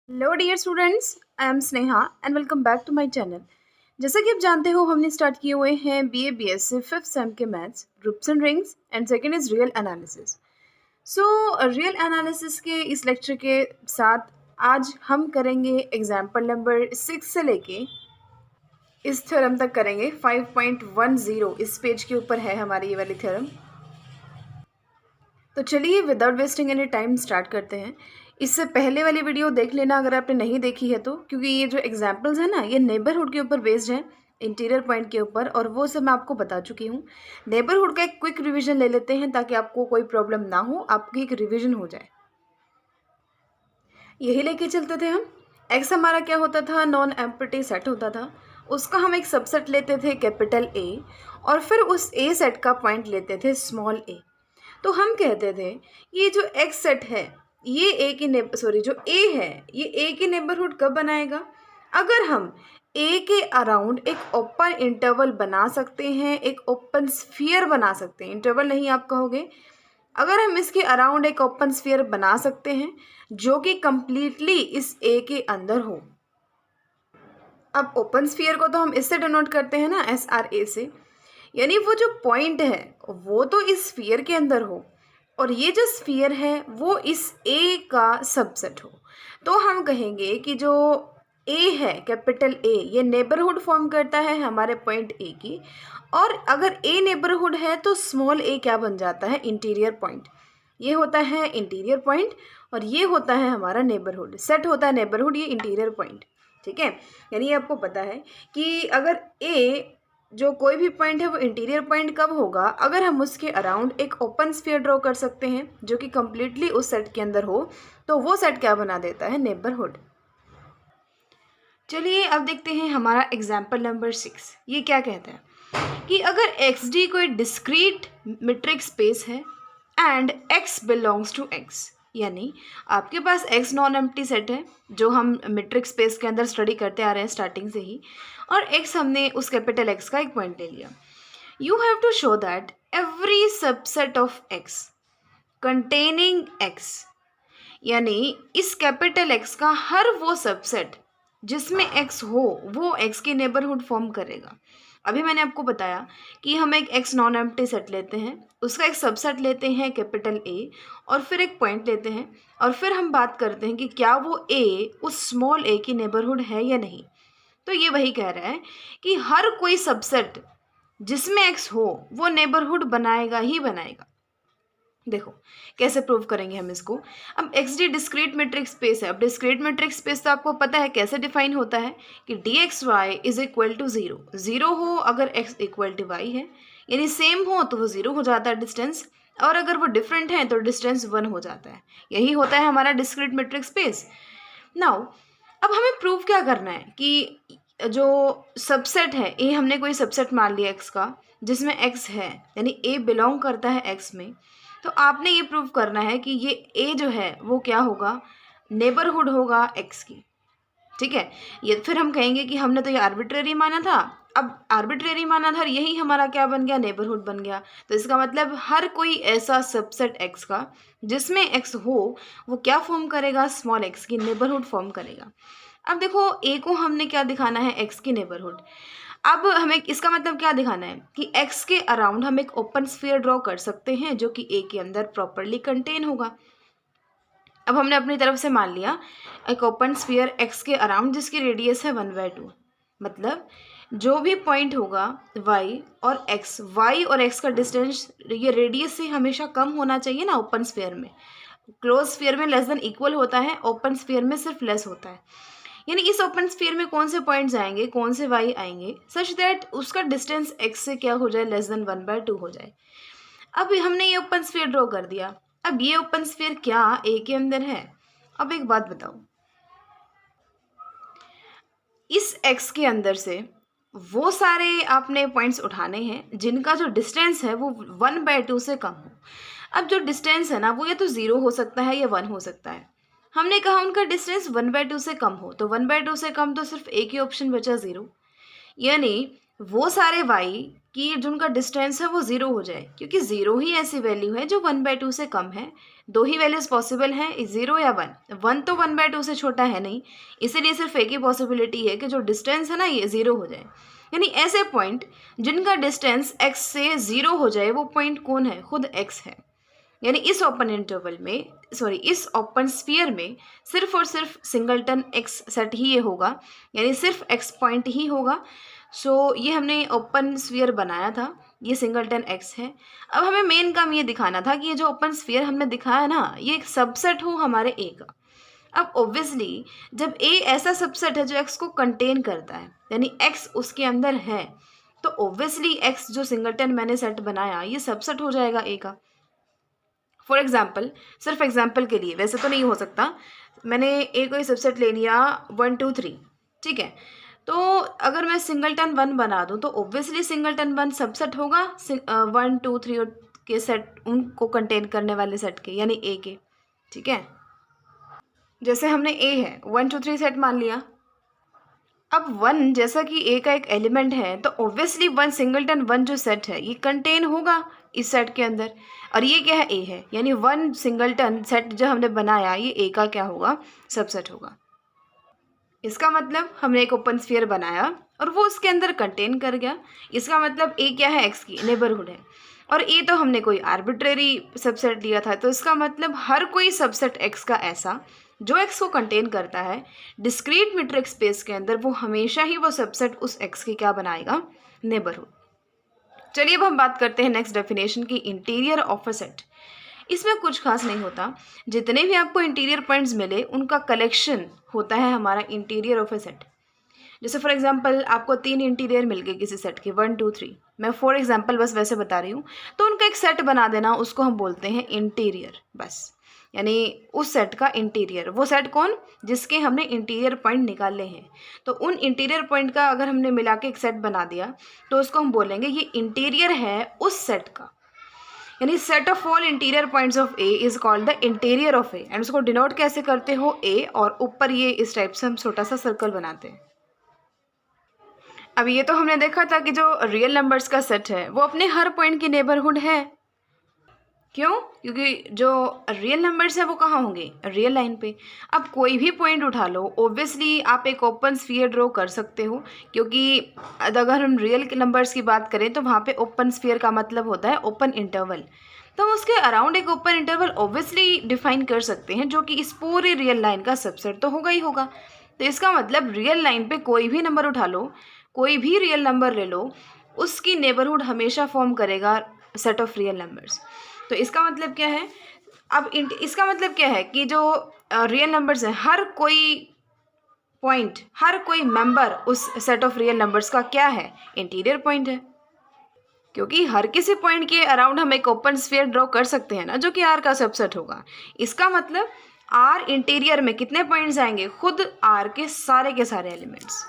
Hello dear students, I am Sneha and welcome back to my channel. जैसा कि आप जानते हो, हमने स्टार्ट किए हुए हैं बीए बीएससी फिफ्थ सेम के maths groups and rings and second is real analysis. So real analysis के इस लेक्चर के साथ आज हम करेंगे एग्जाम्पल नंबर 6 से लेके इस थ्योरम तक करेंगे। 5.10 इस पेज के ऊपर है हमारी ये वाली थ्योरम। तो चलिए without wasting any time start करते हैं। इससे पहले वाली वीडियो देख लेना अगर आपने नहीं देखी है तो, क्योंकि ये जो एग्जाम्पल्स हैं ना, ये नेबरहुड के ऊपर बेस्ड हैं, इंटीरियर पॉइंट के ऊपर, और वो सब मैं आपको बता चुकी हूँ। नेबरहुड का एक क्विक रिवीजन ले लेते हैं ताकि आपको कोई प्रॉब्लम ना हो, आपकी एक रिवीजन हो जाए। यही लेके चलते थे हम। एक्स हमारा क्या होता था, नॉन एम्प्टी सेट होता था। उसका हम एक सबसेट लेते थे कैपिटल ए, और फिर उस ए सेट का पॉइंट लेते थे स्मॉल ए। तो हम कहते थे ये जो एक्स सेट है, ये ए की जो ए है, ये ए की नेबरहुड कब बनाएगा? अगर हम ए के अराउंड एक ओपन इंटरवल बना सकते हैं, एक ओपन स्फीयर बना सकते हैं, इंटरवल नहीं आप कहोगे, अगर हम इसके अराउंड एक ओपन स्फीयर बना सकते हैं जो कि कंप्लीटली इस ए के अंदर हो। अब ओपन स्फीयर को तो हम इससे डिनोट करते हैं ना, SRA से, यानी वो जो पॉइंट है वो तो इस स्फीयर के अंदर हो और ये जो स्फीयर है वो इस ए का सबसेट हो। तो हम कहेंगे कि जो ए है, कैपिटल ए, ये नेबरहुड फॉर्म करता है हमारे पॉइंट ए की, और अगर ए नेबरहुड है तो स्मॉल ए क्या बन जाता है? Interior point. ये होता है इंटीरियर पॉइंट और ये होता है हमारा नेबरहुड। सेट होता है नेबरहुड, ये इंटीरियर पॉइंट। ठीक है, यानी ये आपको पता है कि अगर ए जो कोई भी पॉइंट है वो इंटीरियर पॉइंट कब होगा? अगर हम उसके अराउंड एक ओपन स्फीयर ड्रॉ कर सकते हैं जो कि कंप्लीटली उस सेट के अंदर हो, तो वो सेट क्या बना देता है? नेबरहुड। चलिए अब देखते हैं हमारा एग्जाम्पल नंबर 6। ये क्या कहता है कि अगर एक्स डी कोई डिस्क्रीट मीट्रिक स्पेस है and x belongs to x, यानी आपके पास एक्स नॉन एम्प्टी सेट है जो हम मीट्रिक स्पेस के अंदर स्टडी करते आ रहे हैं स्टार्टिंग से ही, और एक्स हमने उस कैपिटल एक्स का एक पॉइंट ले लिया। You have to show that every subset of x containing x, यानी इस कैपिटल एक्स का हर वो सबसेट जिसमें एक्स हो वो एक्स की नेबरहुड फॉर्म करेगा। अभी मैंने आपको बताया कि हम एक एक्स नॉन एम्प्टी सेट लेते हैं, उसका एक सबसेट लेते हैं कैपिटल ए, और फिर एक पॉइंट लेते हैं, और फिर हम बात करते हैं कि क्या वो ए उस स्मॉल ए की नेबरहुड है या नहीं। तो ये वही कह रहा है कि हर कोई सबसेट जिसमें एक्स हो वो नेबरहुड बनाएगा ही बनाएगा। देखो कैसे प्रूव करेंगे हम इसको। अब x d discrete metric space है। अब डिस्क्रीट मेट्रिक स्पेस तो आपको पता है कैसे डिफाइन होता है कि d x y is equal to zero. Zero हो अगर एक्स इक्वल टू वाई है, यानी सेम हो तो वो ज़ीरो हो जाता है डिस्टेंस, और अगर वो डिफरेंट है तो डिस्टेंस 1 हो जाता है। यही होता है हमारा डिस्क्रीट मेट्रिक स्पेस। नाउ अब हमें प्रूव क्या करना है कि जो सबसेट है ए, हमने कोई सबसेट मान लिया एक्स का जिसमें एक्स है, यानी ए बिलोंग करता है एक्स में, तो आपने ये प्रूव करना है कि ये ए जो है वो क्या होगा? नेबरहुड होगा एक्स की। ठीक है, ये फिर हम कहेंगे कि हमने तो ये आर्बिट्रेरी माना था, अब आर्बिट्रेरी माना था और यही हमारा क्या बन गया? नेबरहुड बन गया। तो इसका मतलब हर कोई ऐसा सबसेट एक्स का जिसमें एक्स हो वो क्या फॉर्म करेगा? स्मॉल एक्स की नेबरहुड फॉर्म करेगा। अब देखो ए को हमने क्या दिखाना है? एक्स की नेबरहुड। अब हमें इसका मतलब क्या दिखाना है कि x के अराउंड हम एक ओपन स्फीयर ड्रॉ कर सकते हैं जो कि a के अंदर प्रॉपरली कंटेन होगा। अब हमने अपनी तरफ से मान लिया एक ओपन स्फीयर x के अराउंड जिसकी रेडियस है 1/2। मतलब जो भी पॉइंट होगा y और x का डिस्टेंस ये रेडियस से हमेशा कम होना चाहिए ना ओपन स्फीयर में। क्लोज स्फीयर में लेस देन इक्वल होता है, ओपन स्फीयर में सिर्फ लेस होता है। यानी इस ओपन स्फीयर में कौन से पॉइंट्स आएंगे, कौन से वाई आएंगे, सच दैट उसका डिस्टेंस एक्स से क्या हो जाए? लेस देन 1/2 हो जाए। अब हमने ये ओपन स्फीयर ड्रॉ कर दिया। अब ये ओपन स्फीयर क्या ए के अंदर है? अब एक बात बताओ, इस एक्स के अंदर से वो सारे आपने पॉइंट्स उठाने हैं जिनका जो डिस्टेंस है वो 1/2 से कम हो। अब जो डिस्टेंस है ना वो या तो 0 हो सकता है या 1 हो सकता है। हमने कहा उनका डिस्टेंस 1/2 से कम हो, तो 1/2 से कम तो सिर्फ एक ही ऑप्शन बचा 0। यानी वो सारे y कि जो उनका डिस्टेंस है वो ज़ीरो हो जाए, क्योंकि ज़ीरो ही ऐसी वैल्यू है जो 1/2 से कम है। दो ही वैल्यूज़ पॉसिबल हैं, 0 या 1। 1 तो 1/2 से छोटा है नहीं, इसीलिए सिर्फ एक ही पॉसिबिलिटी है कि जो डिस्टेंस है ना ये ज़ीरो हो जाए। यानी ऐसे पॉइंट जिनका डिस्टेंस x से ज़ीरो हो जाए वो पॉइंट कौन है? खुद x है। यानी इस ओपन इंटरवल में, सॉरी इस ओपन स्फीयर में सिर्फ और सिर्फ सिंगलटन x सेट ही ये होगा, यानी सिर्फ x पॉइंट ही होगा। सो ये हमने ओपन स्फीयर बनाया था, ये सिंगलटन x है। अब हमें मेन काम ये दिखाना था कि ये जो ओपन स्फीयर हमने दिखाया ना ये एक सबसेट हो हमारे a का। अब ऑब्वियसली जब a ऐसा सबसेट है जो x को कंटेन करता है, यानी x उसके अंदर है, तो ऑब्वियसली x जो सिंगलटन मैंने सेट बनाया ये सबसेट हो जाएगा a का। फॉर एग्जाम्पल, सिर्फ एग्जाम्पल के लिए, वैसे तो नहीं हो सकता, मैंने ए कोई सबसेट ले लिया 1 2 3, ठीक है। तो अगर मैं सिंगलटन 1 बना दूं तो ऑब्वियसली सिंगलटन 1 सबसेट होगा 1 2 3 के सेट, उनको कंटेन करने वाले सेट के, यानी ए के, ठीक है। जैसे हमने ए है 1 2 3 सेट मान लिया। अब 1 जैसा कि ए का एक एलिमेंट है तो ऑब्वियसली 1 सिंगलटन 1 जो सेट है ये कंटेन होगा इस सेट के अंदर, और ये क्या है? ए है, यानी 1 सिंगलटन सेट जो हमने बनाया ये ए का क्या होगा? सबसेट होगा। इसका मतलब हमने एक ओपन स्फीयर बनाया और वो उसके अंदर कंटेन कर गया। इसका मतलब ए क्या है? एक्स की नेबरहुड है, और ए तो हमने कोई आर्बिट्रेरी सबसेट लिया था, तो इसका मतलब हर कोई सबसेट एक्स का ऐसा जो एक्स को कंटेन करता है डिस्क्रीट मीट्रिक स्पेस के अंदर, वो हमेशा ही वो सबसेट उस एक्स की क्या बनाएगा? नेबरहुड। चलिए अब हम बात करते हैं नेक्स्ट डेफिनेशन की, इंटीरियर ऑफ अ सेट। इसमें कुछ खास नहीं होता, जितने भी आपको इंटीरियर पॉइंट्स मिले उनका कलेक्शन होता है हमारा इंटीरियर ऑफ अ सेट। जैसे फॉर एग्जांपल आपको 3 इंटीरियर मिल गए किसी सेट के 1 2 3, मैं फॉर एग्जांपल बस वैसे बता रही हूँ, तो उनका एक सेट बना देना, उसको हम बोलते हैं इंटीरियर, बस। यानी उस सेट का इंटीरियर, वो सेट कौन? जिसके हमने इंटीरियर पॉइंट निकाले हैं। तो उन इंटीरियर पॉइंट का अगर हमने मिला के एक सेट बना दिया तो उसको हम बोलेंगे ये इंटीरियर है उस सेट का, यानी set of all interior points of A is called the interior of A. And उसको डिनोट कैसे करते हो? ए, और ऊपर ये इस टाइप से हम छोटा सा सर्कल बनाते हैं। अब ये तो हमने देखा था कि जो रियल नंबर्स का सेट है वो अपने हर पॉइंट की नेबरहुड है। क्यों? क्योंकि जो रियल नंबर्स है वो कहाँ होंगे? रियल लाइन पे। अब कोई भी पॉइंट उठा लो, ऑब्वियसली आप एक ओपन स्फीयर ड्रॉ कर सकते हो, क्योंकि अगर हम रियल नंबर्स की बात करें तो वहाँ पे ओपन स्फीयर का मतलब होता है ओपन इंटरवल। तो हम उसके अराउंड एक ओपन इंटरवल ऑब्वियसली डिफाइन कर सकते हैं, जो कि इस पूरी रियल लाइन का सबसेट तो होगा ही होगा। तो इसका मतलब रियल लाइन पे कोई भी नंबर उठा लो, कोई भी रियल नंबर ले लो, उसकी नेबरहुड हमेशा फॉर्म करेगा सेट ऑफ रियल नंबर्स। तो इसका मतलब क्या है? अब इसका मतलब क्या है कि जो रियल नंबर्स हैं, हर कोई पॉइंट, हर कोई मेंबर उस सेट ऑफ रियल नंबर्स का क्या है? इंटीरियर पॉइंट है, क्योंकि हर किसी पॉइंट के अराउंड हम एक ओपन स्फीयर ड्रॉ कर सकते हैं ना, जो कि आर का सबसेट होगा। इसका मतलब आर इंटीरियर में कितने पॉइंट्स आएंगे? खुद आर के सारे एलिमेंट्स।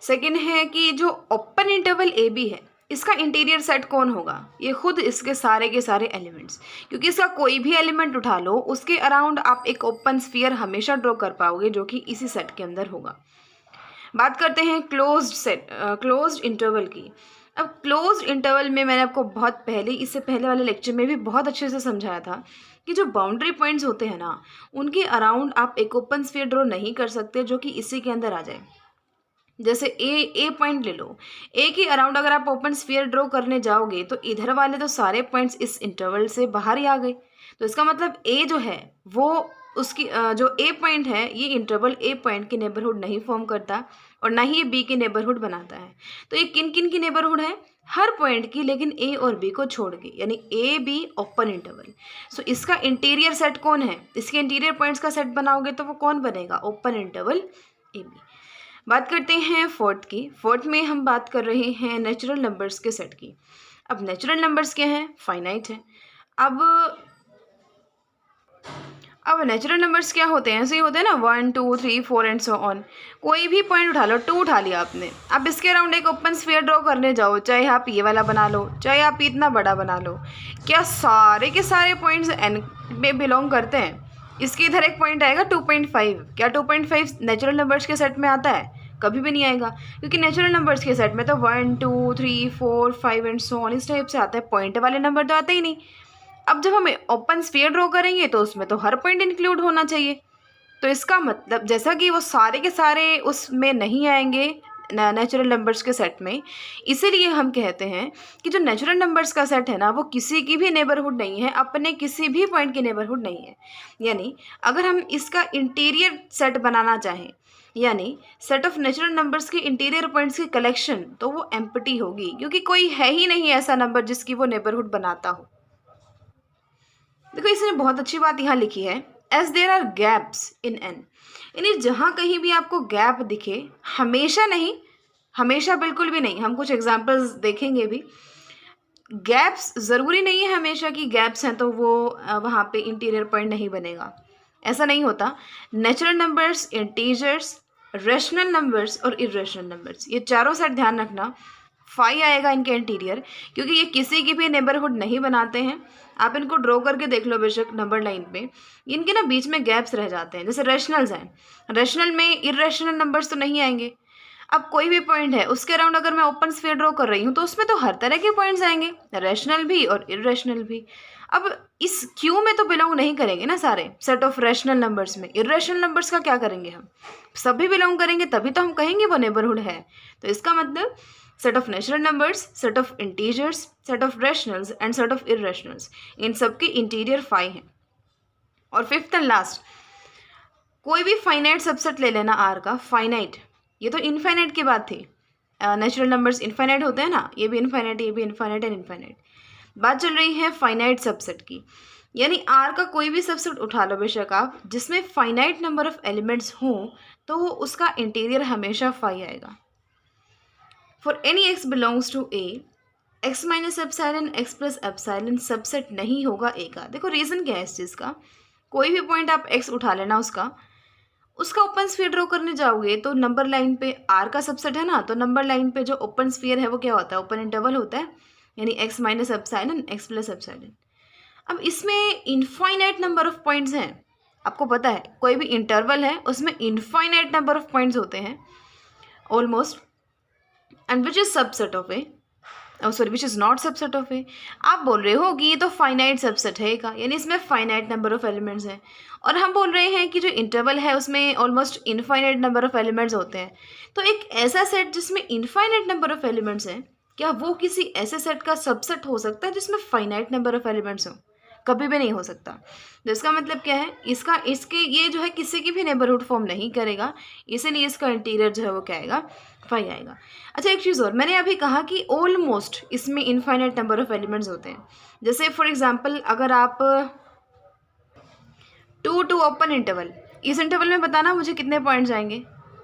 सेकेंड है कि जो ओपन इंटरवल ए बी है इसका इंटीरियर सेट कौन होगा? ये खुद इसके सारे एलिमेंट्स, क्योंकि इसका कोई भी एलिमेंट उठा लो उसके अराउंड आप एक ओपन स्फीयर हमेशा ड्रॉ कर पाओगे, जो कि इसी सेट के अंदर होगा। बात करते हैं क्लोज्ड इंटरवल की। अब क्लोज्ड इंटरवल में मैंने आपको बहुत पहले, इससे पहले वाले लेक्चर में भी बहुत अच्छे से समझाया था कि जो बाउंड्री पॉइंट्स होते हैं ना, उनके अराउंड आप एक ओपन स्फीयर ड्रॉ नहीं कर सकते जो कि इसी के अंदर आ जाए। जैसे ए पॉइंट ले लो, ए के अराउंड अगर आप ओपन स्फीयर ड्रॉ करने जाओगे तो इधर वाले तो सारे पॉइंट्स इस इंटरवल से बाहर ही आ गए। तो इसका मतलब ए जो है वो उसकी जो ए पॉइंट है ये इंटरवल ए पॉइंट की नेबरहुड नहीं फॉर्म करता, और ना ही ये बी की नेबरहुड बनाता है। तो ये किन किन की नेबरहुड है? हर पॉइंट की, लेकिन ए और बी को छोड़ के, यानी ए बी ओपन इंटरवल। सो इसका इंटीरियर सेट कौन है? इसके इंटीरियर पॉइंट्स का सेट बनाओगे तो वो कौन बनेगा? Open interval a b. बात करते हैं फोर्थ की। फोर्थ में हम बात कर रहे हैं नेचुरल नंबर्स के सेट की। अब नेचुरल नंबर्स क्या हैं? फाइनाइट है। अब नेचुरल नंबर्स क्या होते हैं? ऐसे ही होते हैं ना, 1 2 3 4 एंड सो ऑन। कोई भी पॉइंट उठा लो, 2 उठा लिया आपने, अब इसके अराउंड एक ओपन स्फीयर ड्रॉ करने जाओ, चाहे आप ये वाला बना लो, चाहे आप इतना बड़ा बना लो, क्या सारे के सारे पॉइंट्स एन में बिलोंग करते हैं? इसके इधर एक पॉइंट आएगा 2.5, क्या 2.5 नेचुरल नंबर्स के सेट में आता है? कभी भी नहीं आएगा, क्योंकि नेचुरल नंबर्स के सेट में तो 1 2 3 4 5 एंड सो ऑन इस टाइप से आता है, पॉइंट वाले नंबर तो आते ही नहीं। अब जब हम ओपन स्फीयर ड्रॉ करेंगे तो उसमें तो हर पॉइंट इंक्लूड होना चाहिए। तो इसका मतलब जैसा कि वो सारे के सारे उसमें नहीं आएंगे नेचुरल नंबर्स के सेट में, इसीलिए हम कहते हैं कि जो नेचुरल नंबर्स का सेट है ना वो किसी की भी नेबरहुड नहीं है, अपने किसी भी पॉइंट की नेबरहुड नहीं है। यानी अगर हम इसका इंटीरियर सेट बनाना चाहें, यानी सेट ऑफ नेचुरल नंबर्स के इंटीरियर पॉइंट्स की कलेक्शन, तो वो एम्प्टी होगी, क्योंकि कोई है ही नहीं ऐसा नंबर जिसकी वो नेबरहुड बनाता हो। देखो इसने बहुत अच्छी बात यहाँ लिखी है, as there are gaps in n, यानी जहाँ कहीं भी आपको गैप दिखे, हमेशा नहीं, हमेशा बिल्कुल भी नहीं, हम कुछ एग्जांपल्स देखेंगे भी, गैप्स ज़रूरी नहीं है हमेशा कि गैप्स हैं तो वो वहाँ पे इंटीरियर पॉइंट नहीं बनेगा, ऐसा नहीं होता। Natural numbers, integers, rational numbers और इरेशनल नंबर्स, ये चारों सेट ध्यान रखना, फाई आएगा इनके इंटीरियर, क्योंकि ये किसी की भी नेबरहुड नहीं बनाते हैं। आप इनको ड्रॉ करके देख लो बेशक नंबर लाइन पे, इनके ना बीच में गैप्स रह जाते हैं। जैसे रेशनल्स हैं, रेशनल में इरेशनल नंबर्स तो नहीं आएंगे। अब कोई भी पॉइंट है उसके अराउंड अगर मैं ओपन स्फीयर ड्रॉ कर रही हूँ तो उसमें तो हर तरह के पॉइंट्स आएंगे, रेशनल भी और इरेशनल भी। अब इस क्यू में तो बिलोंग नहीं करेंगे ना सारे सेट ऑफ रेशनल नंबर्स में, इरेशनल नंबर्स का क्या करेंगे, हम सभी बिलोंग करेंगे तभी तो हम कहेंगे वो नेबरहुड है। तो इसका मतलब set of natural numbers, set of integers, set of rationals and set of irrationals, इन सबके इंटीरियर फाई हैं। और फिफ्थ एंड लास्ट, कोई भी फाइनाइट सबसेट ले लेना आर का, फाइनाइट, ये तो इनफाइनाइट की बात थी, नेचुरल नंबर्स इनफाइनाइट होते हैं ना, ये भी इनफाइनाइट, ये भी इनफाइनाइट एंड इनफाइनाइट। बात चल रही है फाइनाइट सबसेट की, यानी आर का कोई भी सबसेट उठा लो बेशक आप, जिसमें फाइनाइट नंबर ऑफ एलिमेंट्स हों तो वो उसका इंटीरियर हमेशा फाई आएगा। For any x belongs to a, x minus epsilon x plus epsilon subset नहीं होगा ए का। देखो रीज़न क्या है इस चीज़ का, कोई भी पॉइंट आप एक्स उठा लेना, उसका ओपन स्फीयर ड्रॉ करने जाओगे तो नंबर लाइन पे आर का सबसेट है ना, तो नंबर लाइन पे जो ओपन स्फीयर है वो क्या होता है, ओपन इंटरवल होता है, यानी x minus epsilon x plus epsilon. अब इसमें इनफाइनाइट नंबर ऑफ पॉइंट्स हैं, आपको पता है कोई भी इंटरवल है उसमें इनफाइनाइट नंबर ऑफ पॉइंट्स होते हैं almost, and which is subset of A, sorry which is not subset of A. आप बोल रहे हो कि ये तो फाइनाइट सबसेट है का, यानी इसमें फाइनाइट नंबर ऑफ एलिमेंट्स हैं, और हम बोल रहे हैं कि जो इंटरवल है उसमें almost infinite number of elements होते हैं। तो एक ऐसा सेट जिसमें इनफाइनाइट नंबर ऑफ एलिमेंट्स हैं, क्या वो किसी ऐसे सेट का सबसेट हो सकता है जिसमें फाइनाइट नंबर ऑफ एलिमेंट्स हो? कभी भी नहीं हो सकता। तो इसका मतलब क्या है, इसके ये जो है किसी की भी नेबरहुड फॉर्म नहीं करेगा, इसीलिए इसका इंटीरियर जो है वो क्या आएगा, फाई आएगा। अच्छा एक चीज़ और, मैंने अभी कहा कि ऑलमोस्ट इसमें इनफाइनाइट नंबर ऑफ एलिमेंट्स होते हैं। जैसे फॉर एग्जांपल अगर आप 2 टू ओपन इंटरवल, इस इंटरवल में बताना मुझे कितने पॉइंट्स आएंगे,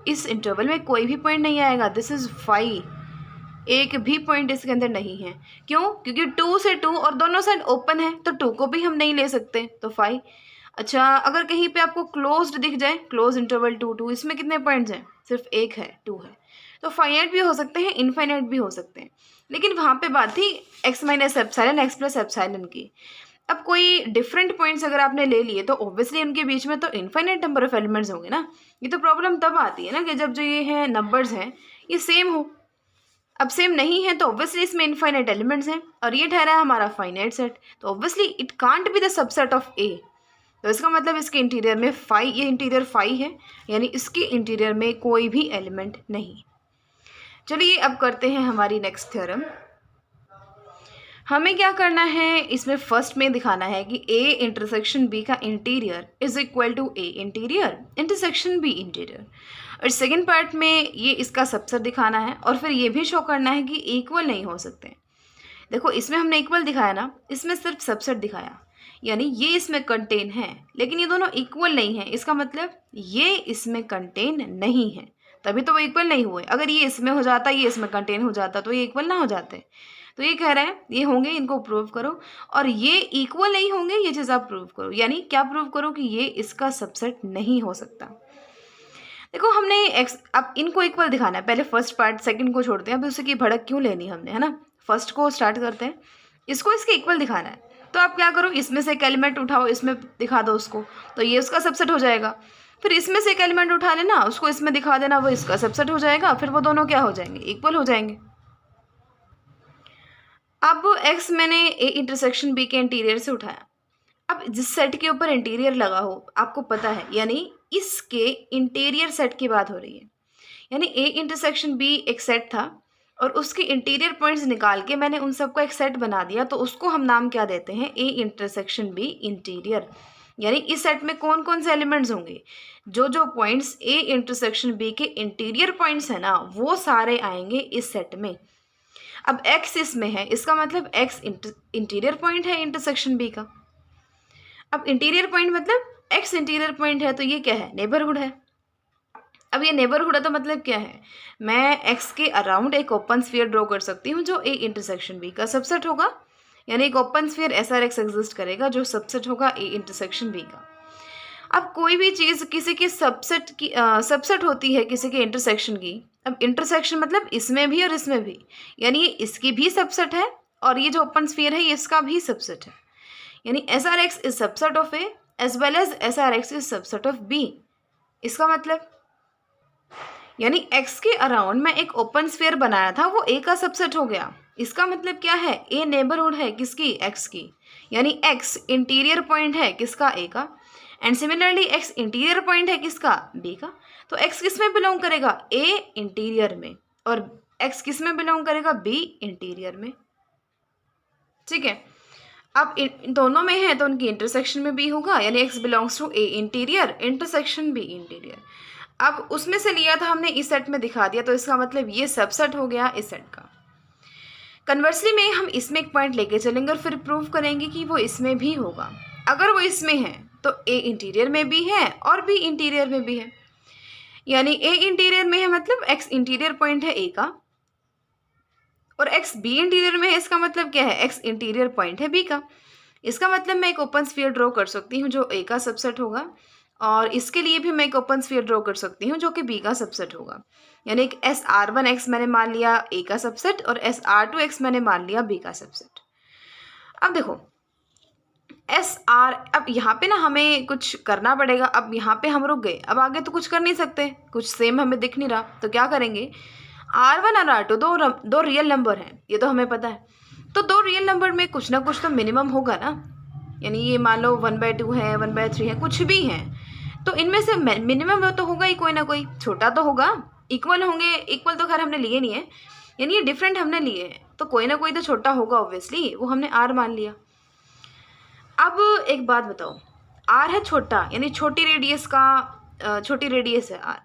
इस इंटरवल में कोई भी पॉइंट नहीं आएगा, दिस इज़ फाई, एक भी पॉइंट इसके अंदर नहीं है। क्यों? क्योंकि 2 से 2 और दोनों साइड ओपन है, तो 2 को भी हम नहीं ले सकते, तो फाई। अच्छा अगर कहीं पे आपको क्लोज्ड दिख जाए, क्लोज इंटरवल 2 2, इसमें कितने पॉइंट्स हैं, सिर्फ एक है, 2 है। तो फाइनाइट भी हो सकते हैं, इनफाइनाइट भी हो सकते हैं, लेकिन वहाँ पे बात थी x minus epsilon x plus epsilon की। अब कोई डिफरेंट पॉइंट्स अगर आपने ले लिए तो ऑब्वियसली उनके बीच में तो इनफाइनाइट नंबर ऑफ एलिमेंट्स होंगे ना। ये तो प्रॉब्लम तब आती है ना कि जब जो ये है नंबर्स हैं ये सेम हो। अब सेम नहीं है तो ऑब्वियसली इसमें इनफाइनाइट एलिमेंट्स हैं, और ये ठहरा है हमारा फाइनाइट सेट, तो obviously it can't be the subset of A. तो इसका मतलब इसके इंटीरियर में फाई, ये इंटीरियर फाई है, यानी इसके इंटीरियर में कोई भी एलिमेंट नहीं। चलिए अब करते हैं हमारी नेक्स्ट थ्योरम। हमें क्या करना है, इसमें फर्स्ट में दिखाना है कि ए इंटरसेक्शन बी का interior is equal to a interior intersection b interior, और सेकेंड पार्ट में ये इसका सबसेट दिखाना है, और फिर ये भी शो करना है कि इक्वल नहीं हो सकते। देखो इसमें हमने इक्वल दिखाया ना, इसमें सिर्फ सबसेट दिखाया, यानी ये इसमें कंटेन है, लेकिन ये दोनों इक्वल नहीं है। इसका मतलब ये इसमें कंटेन नहीं है, तभी तो वो इक्वल नहीं हुए। अगर ये इसमें हो जाता, ये इसमें कंटेन हो जाता, तो ये इक्वल ना हो जाते। तो ये कह रहा है ये होंगे, इनको प्रूव करो, और ये इक्वल नहीं होंगे, ये चीज़ आप प्रूव करो। यानी क्या प्रूव करो कि ये इसका सबसेट नहीं हो सकता। देखो हमने एक्स, अब इनको इक्वल दिखाना है, पहले फर्स्ट पार्ट सेकंड को छोड़ते हैं, अभी उसी की भड़क क्यों लेनी हमने, है ना। फर्स्ट को स्टार्ट करते हैं, इसको इसके इक्वल दिखाना है। तो आप क्या करो, इसमें से एक एलिमेंट उठाओ, इसमें दिखा दो उसको, तो ये उसका सबसेट हो जाएगा। फिर इसमें से एक एलिमेंट उठा लेना, उसको इसमें दिखा देना, वो इसका सबसेट हो जाएगा, फिर वो दोनों क्या हो जाएंगे, इक्वल हो जाएंगे। अब x मैंने a इंटरसेक्शन b के इंटीरियर से उठाया। अब जिस सेट के ऊपर इंटीरियर लगा हो आपको पता है, यानी इसके इंटीरियर सेट की बात हो रही है। यानी a इंटरसेक्शन b एक सेट था और उसके इंटीरियर पॉइंट्स निकाल के मैंने उन सबका एक सेट बना दिया, तो उसको हम नाम क्या देते हैं, a इंटरसेक्शन b इंटीरियर। यानी इस सेट में कौन कौन से एलिमेंट्स होंगे, जो जो पॉइंट्स a इंटरसेक्शन b के इंटीरियर पॉइंट्स है ना, वो सारे आएंगे इस सेट में। अब x इसमें है, इसका मतलब x इंटीरियर पॉइंट है इंटरसेक्शन b का। अब इंटीरियर पॉइंट मतलब x इंटीरियर पॉइंट है, तो ये क्या है, नेबरहुड है। अब ये नेबरहुड है तो मतलब क्या है, मैं x के अराउंड एक ओपन स्फीयर ड्रॉ कर सकती हूँ जो a इंटरसेक्शन b का सबसेट होगा। यानी एक ओपन स्फीयर SRX एग्जिस्ट करेगा जो सबसेट होगा a इंटरसेक्शन b का। अब कोई भी चीज़ किसी के सबसेट होती है किसी के इंटरसेक्शन की। अब इंटरसेक्शन मतलब इसमें भी और इसमें भी, यानी ये इसकी भी सबसेट है और ये जो ओपन स्फीयर है ये इसका भी सबसेट है। यानी SRX is subset of A as well as SRX is subset of B। इसका मतलब यानी x के अराउंड मैं एक ओपन स्फीयर बनाया था, वो A का सबसेट हो गया। इसका मतलब क्या है, A नेबरहुड है किसकी, x की, यानी x इंटीरियर पॉइंट है किसका, A का। And similarly x interior point है किसका, b का। तो x किस में बिलोंग करेगा, a इंटीरियर में, और x किस में बिलोंग करेगा, b इंटीरियर में। ठीक है, अब इन दोनों में है तो उनकी इंटरसेक्शन में b होगा, यानी x belongs to a interior intersection b interior. अब उसमें से लिया था हमने, इस सेट में दिखा दिया, तो इसका मतलब ये सबसेट हो गया इस सेट का। कन्वर्सली में हम इसमें एक पॉइंट लेके चलेंगे और फिर प्रूव करेंगे कि वो इसमें भी होगा। अगर वो इसमें है तो a इंटीरियर में भी है और b इंटीरियर में भी है। यानी a इंटीरियर में है मतलब x इंटीरियर पॉइंट है a का, और x b इंटीरियर में है, इसका मतलब क्या है, x इंटीरियर पॉइंट है b का। इसका मतलब मैं एक ओपन स्फीयर ड्रॉ कर सकती हूँ जो a का सबसेट होगा, और इसके लिए भी मैं एक ओपन स्फीयर ड्रॉ कर सकती हूँ जो कि b का सबसेट होगा। यानी एक SR1x मैंने मान लिया a का सबसेट और SR2x मैंने मान लिया b का सबसेट। अब देखो SR, अब यहाँ पे ना हमें कुछ करना पड़ेगा। अब यहाँ पे हम रुक गए, अब आगे तो कुछ कर नहीं सकते, कुछ सेम हमें दिख नहीं रहा, तो क्या करेंगे, R1 और R2 दो रियल नंबर हैं, ये तो हमें पता है। तो दो रियल नंबर में कुछ ना कुछ तो मिनिमम होगा ना, यानी ये मान लो 1/2 है, 1/3 है, कुछ भी है, तो इनमें से मिनिमम तो होगा ही कोई ना कोई, छोटा तो होगा। इक्वल होंगे, इक्वल तो खैर हमने लिए नहीं है, यानी ये डिफरेंट हमने लिए हैं, तो कोई ना कोई तो छोटा होगा ऑब्वियसली, वो हमने R मान लिया। अब एक बात बताओ, R है छोटा, यानी छोटी रेडियस है R,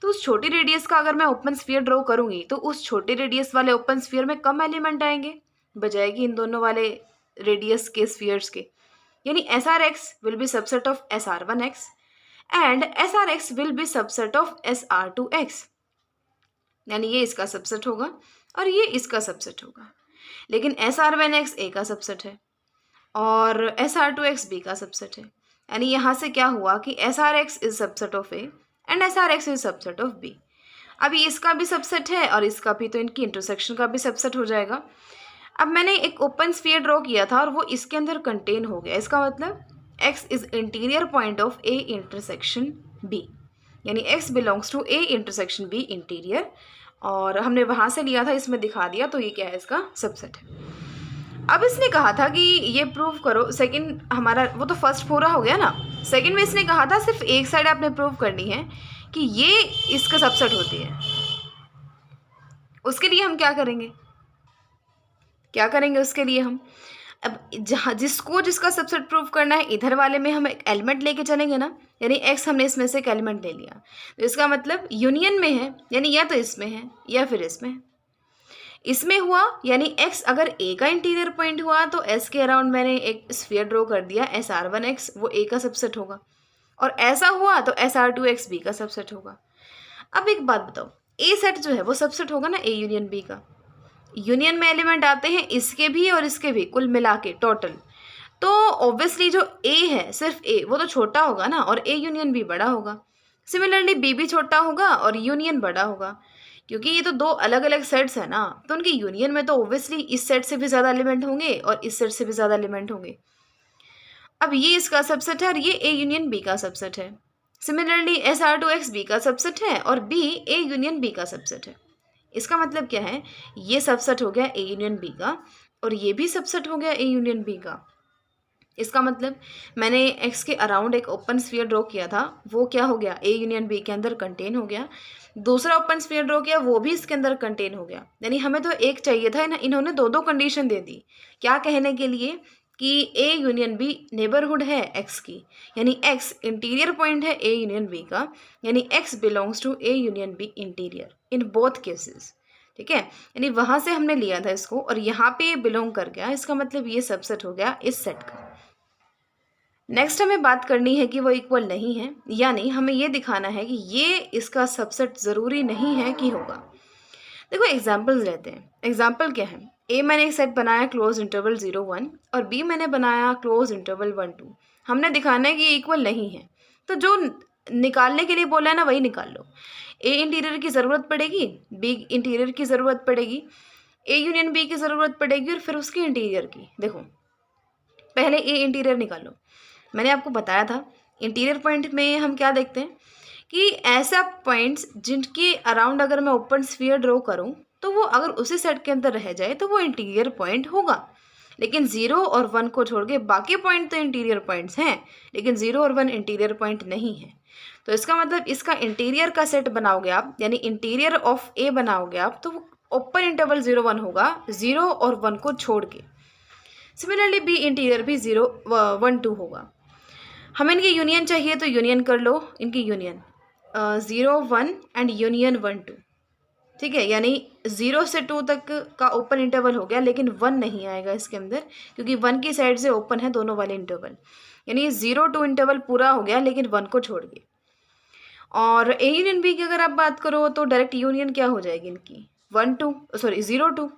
तो उस छोटी रेडियस का अगर मैं ओपन स्फीयर ड्रॉ करूंगी तो उस छोटी रेडियस वाले ओपन स्फीयर में कम एलिमेंट आएंगे बजाय कि इन दोनों वाले रेडियस के स्फीयर्स के। यानी SRX will be subset of SR1x and SRX will be subset of SR2x। यानी ये इसका सबसेट होगा और ये इसका सबसेट होगा, लेकिन SR1x A का सबसेट है और SR2x B का सबसेट है। यानी यहाँ से क्या हुआ कि SRX is subset of A and SRX is subset of B। अभी इसका भी सबसेट है और इसका भी, तो इनकी इंटरसेक्शन का भी सबसेट हो जाएगा। अब मैंने एक ओपन स्फीयर ड्रॉ किया था और वो इसके अंदर कंटेन हो गया, इसका मतलब x is interior point of A intersection B, यानी x belongs to A intersection B interior, और हमने वहाँ से लिया था, इसमें दिखा दिया, तो ये क्या है, इसका सबसेट है। अब इसने कहा था कि ये प्रूव करो, सेकंड हमारा वो तो फर्स्ट पूरा हो गया ना, सेकंड में इसने कहा था सिर्फ एक साइड आपने प्रूव करनी है कि ये इसका सबसेट होती है। उसके लिए हम क्या करेंगे उसके लिए हम अब जिसका सबसेट प्रूव करना है, इधर वाले में हम एक एलिमेंट लेके चलेंगे ना, यानी x हमने इसमें से एक एलिमेंट ले लिया, तो इसका मतलब यूनियन में है, यानी या तो इसमें है या फिर इसमें हुआ, यानी x अगर a का इंटीरियर पॉइंट हुआ तो s के अराउंड मैंने एक स्फीयर ड्रॉ कर दिया SR1x, वो a का सबसेट होगा, और ऐसा हुआ तो SR2x b का सबसेट होगा। अब एक बात बताओ, a सेट जो है वो सबसेट होगा ना a यूनियन b का, यूनियन में एलिमेंट आते हैं इसके भी और इसके भी कुल मिला के टोटल, तो ऑब्वियसली जो a है सिर्फ a वो तो छोटा होगा ना, और a यूनियन b बड़ा होगा। सिमिलरली b भी छोटा होगा और यूनियन बड़ा होगा, क्योंकि ये तो दो अलग अलग सेट्स है ना, तो उनकी यूनियन में तो ऑब्वियसली इस सेट से भी ज़्यादा एलिमेंट होंगे और इस सेट से भी ज़्यादा एलिमेंट होंगे। अब ये इसका सबसेट है और ये A यूनियन B का सबसेट है, similarly s r two x b का सबसेट है और बी ए यूनियन बी का सबसेट है। इसका मतलब क्या है, ये सबसेट हो गया ए यूनियन बी का और ये भी सबसेट हो गया ए यूनियन बी का। इसका मतलब मैंने एक्स के अराउंड एक ओपन स्फीयर ड्रॉ किया था, वो क्या हो गया, ए यूनियन बी के अंदर कंटेन हो गया। दूसरा ओपन स्फीयर ड्रॉ किया, वो भी इसके अंदर कंटेन हो गया। यानी हमें तो एक चाहिए था, इन्होंने दो दो कंडीशन दे दी। क्या कहने के लिए कि ए यूनियन बी नेबरहुड है एक्स की, यानी एक्स इंटीरियर पॉइंट है ए यूनियन बी का, यानी x belongs to a union b interior in both cases. ठीक है, यानी वहाँ से हमने लिया था इसको और यहाँ पे बिलोंग कर गया, इसका मतलब ये सबसेट हो गया इस सेट का। नेक्स्ट हमें बात करनी है कि वो इक्वल नहीं है, यानी हमें ये दिखाना है कि ये इसका सबसेट ज़रूरी नहीं है कि होगा। देखो एग्जाम्पल्स लेते हैं। एग्जाम्पल क्या है, ए मैंने एक सेट बनाया क्लोज इंटरवल 0 1 और बी मैंने बनाया क्लोज इंटरवल 1 2। हमने दिखाना है कि ये इक्वल नहीं है, तो जो निकालने के लिए बोला है ना वही निकाल लो। ए इंटीरियर की ज़रूरत पड़ेगी, बी इंटीरियर की ज़रूरत पड़ेगी, ए यूनियन बी की ज़रूरत पड़ेगी और फिर उसकी इंटीरियर की। देखो पहले ए इंटीरियर निकालो। मैंने आपको बताया था इंटीरियर पॉइंट में हम क्या देखते हैं कि ऐसा पॉइंट्स जिनके अराउंड अगर मैं ओपन स्फीयर ड्रॉ करूं तो वो अगर उसी सेट के अंदर रह जाए तो वो इंटीरियर पॉइंट होगा। लेकिन 0 और 1 को छोड़ के बाकी पॉइंट तो इंटीरियर पॉइंट्स हैं, लेकिन 0 और 1 इंटीरियर पॉइंट नहीं है। तो इसका मतलब इसका इंटीरियर का सेट बनाओगे आप, यानी इंटीरियर ऑफ ए बनाओगे आप, तो वो ओपन इंटरवल 0 1 होगा 0 और 1 को छोड़ के। सिमिलरली बी इंटीरियर भी 0 1 2 होगा। हमें इनकी यूनियन चाहिए तो यूनियन कर लो, इनकी यूनियन 0 1 एंड यूनियन 1 2। ठीक है, यानी 0 से 2 तक का ओपन इंटरवल हो गया, लेकिन 1 नहीं आएगा इसके अंदर क्योंकि 1 की साइड से ओपन है दोनों वाले इंटरवल। यानी 0 2 इंटरवल पूरा हो गया लेकिन 1 को छोड़ के। और ए यूनियन बी की अगर आप बात करो तो डायरेक्ट यूनियन क्या हो जाएगी इनकी 0 2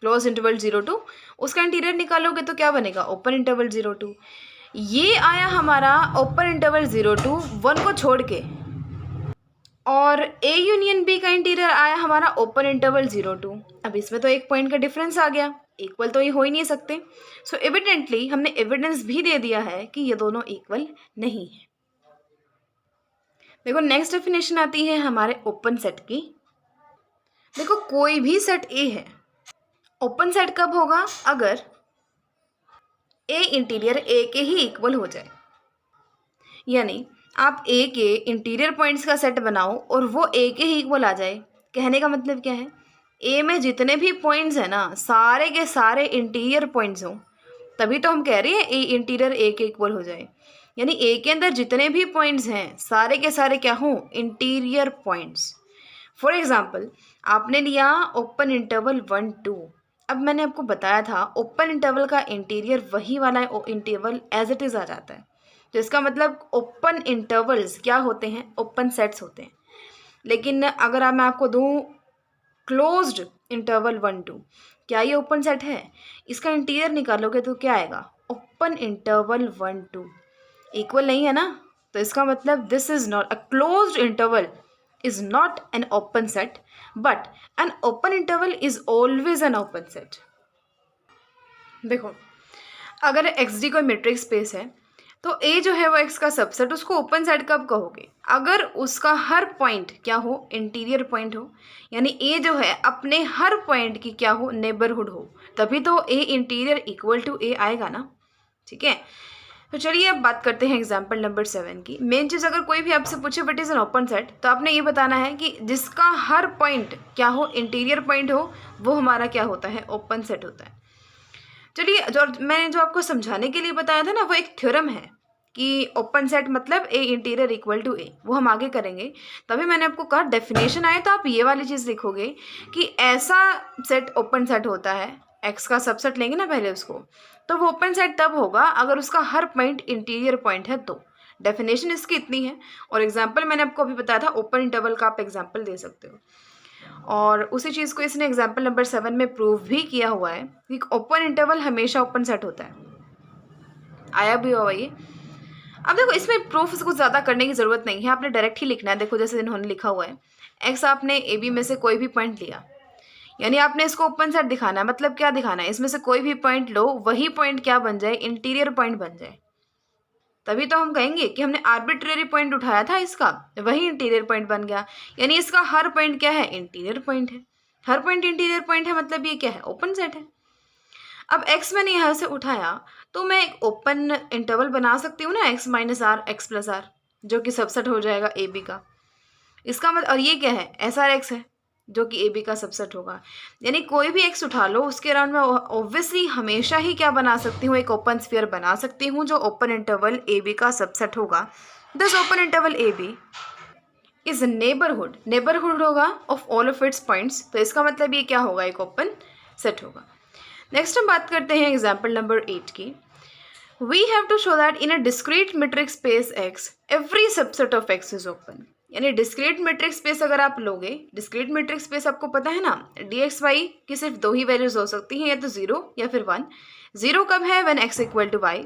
क्लोज इंटरवल 0 2, उसका इंटीरियर निकालोगे तो क्या बनेगा ओपन इंटरवल 0 2। ये आया हमारा ओपन इंटरवल 0 2 1 को छोड़ के, और ए यूनियन बी का इंटीरियर आया हमारा ओपन इंटरवल 0 2। अब इसमें तो एक पॉइंट का डिफरेंस आ गया, इक्वल तो ये हो ही नहीं सकते। सो एविडेंटली हमने एविडेंस भी दे दिया है कि ये दोनों इक्वल नहीं है। देखो नेक्स्ट डेफिनेशन आती है हमारे ओपन सेट की। देखो कोई भी सेट ए है, ओपन सेट कब होगा, अगर ए इंटीरियर ए के ही इक्वल हो जाए। यानी आप ए के इंटीरियर पॉइंट्स का सेट बनाओ और वो ए के ही इक्वल आ जाए। कहने का मतलब क्या है, ए में जितने भी पॉइंट्स हैं ना सारे के सारे इंटीरियर पॉइंट्स हों, तभी तो हम कह रहे हैं ए इंटीरियर ए के इक्वल हो जाए। यानी ए के अंदर जितने भी पॉइंट्स हैं सारे के सारे क्या हों, इंटीरियर पॉइंट्स। फॉर एग्जाम्पल आपने लिया ओपन इंटरवल 1 2। अब मैंने आपको बताया था ओपन इंटरवल का इंटीरियर वही वाला इंटरवल एज इट इज़ आ जाता है। तो इसका मतलब ओपन इंटरवल्स क्या होते हैं, ओपन सेट्स होते हैं। लेकिन अगर मैं आपको दूं क्लोज्ड इंटरवल 1 2, क्या ये ओपन सेट है, इसका इंटीरियर निकालोगे तो क्या आएगा ओपन इंटरवल 1 2, इक्वल नहीं है ना। तो इसका मतलब this is not a closed interval is not an open set, but an open interval is always an open set. देखो अगर xd कोई मेट्रिक स्पेस है तो a जो है वो x का सबसेट, उसको ओपन सेट कब कहोगे, अगर उसका हर पॉइंट क्या हो, इंटीरियर पॉइंट हो। यानी a जो है अपने हर पॉइंट की क्या हो, नेबरहुड हो, तभी तो a interior equal to a आएगा ना। ठीक है, तो चलिए अब बात करते हैं एग्जाम्पल नंबर 7 की। मेन चीज़ अगर कोई भी आपसे पूछे what is an open set, तो आपने ये बताना है कि जिसका हर पॉइंट क्या हो, इंटीरियर पॉइंट हो, वो हमारा क्या होता है, ओपन सेट होता है। चलिए मैंने जो आपको समझाने के लिए बताया था ना, वो एक थ्योरम है कि ओपन सेट मतलब ए इंटीरियर इक्वल टू ए, वो हम आगे करेंगे। तभी मैंने आपको कहा डेफिनेशन आए तो आप ये वाली चीज़ लिखोगे कि ऐसा सेट ओपन सेट होता है, एक्स का सबसेट लेंगे ना पहले उसको, तो वो ओपन सेट तब होगा अगर उसका हर पॉइंट इंटीरियर पॉइंट है। तो डेफिनेशन इसकी इतनी है, और एग्जांपल मैंने आपको अभी बताया था ओपन इंटरवल का, आप एग्जांपल दे सकते हो। और उसी चीज़ को इसने एग्जांपल नंबर 7 में प्रूव भी किया हुआ है कि ओपन इंटरवल हमेशा ओपन सेट होता है। आया भी हुआ ये। अब देखो इसमें प्रूफ कुछ ज़्यादा करने की ज़रूरत नहीं है, आपने डायरेक्ट ही लिखना है। देखो जैसे इन्होंने लिखा हुआ है एक्स, आपने ए बी में से कोई भी पॉइंट लिया, यानी आपने इसको ओपन सेट दिखाना है। मतलब क्या दिखाना है, इसमें से कोई भी पॉइंट लो, वही पॉइंट क्या बन जाए, इंटीरियर पॉइंट बन जाए। तभी तो हम कहेंगे कि हमने आर्बिट्रेरी पॉइंट उठाया था इसका, वही इंटीरियर पॉइंट बन गया। यानी इसका हर पॉइंट क्या है, इंटीरियर पॉइंट है। हर पॉइंट इंटीरियर पॉइंट है मतलब ये क्या है, ओपन सेट है। अब x मैंने यहाँ से उठाया तो मैं एक ओपन इंटरवल बना सकती हूँ ना, x minus r x plus r, जो कि सबसेट हो जाएगा ए बी का। इसका मतलब, और ये क्या है, एस आर एक्स है जो कि ए बी का सबसेट होगा। यानी कोई भी x उठा लो उसके अराउंड में ऑब्वियसली हमेशा ही क्या बना सकती हूँ, एक ओपन स्फीयर बना सकती हूँ जो ओपन इंटरवल ए बी का सबसेट होगा। This open interval a b is neighbourhood होगा of all of its points. तो इसका मतलब ये क्या होगा, एक ओपन सेट होगा। नेक्स्ट हम बात करते हैं एग्जाम्पल नंबर 8 की। We have to show that in a discrete metric space x every subset of x is open. यानी डिस्क्रीट मेट्रिक स्पेस अगर आप लोगे, डिस्क्रीट मेट्रिक स्पेस आपको पता है ना, dxy की सिर्फ दो ही वैल्यूज हो सकती हैं, या तो 0 या फिर 1। 0 कब है, when x equal to y,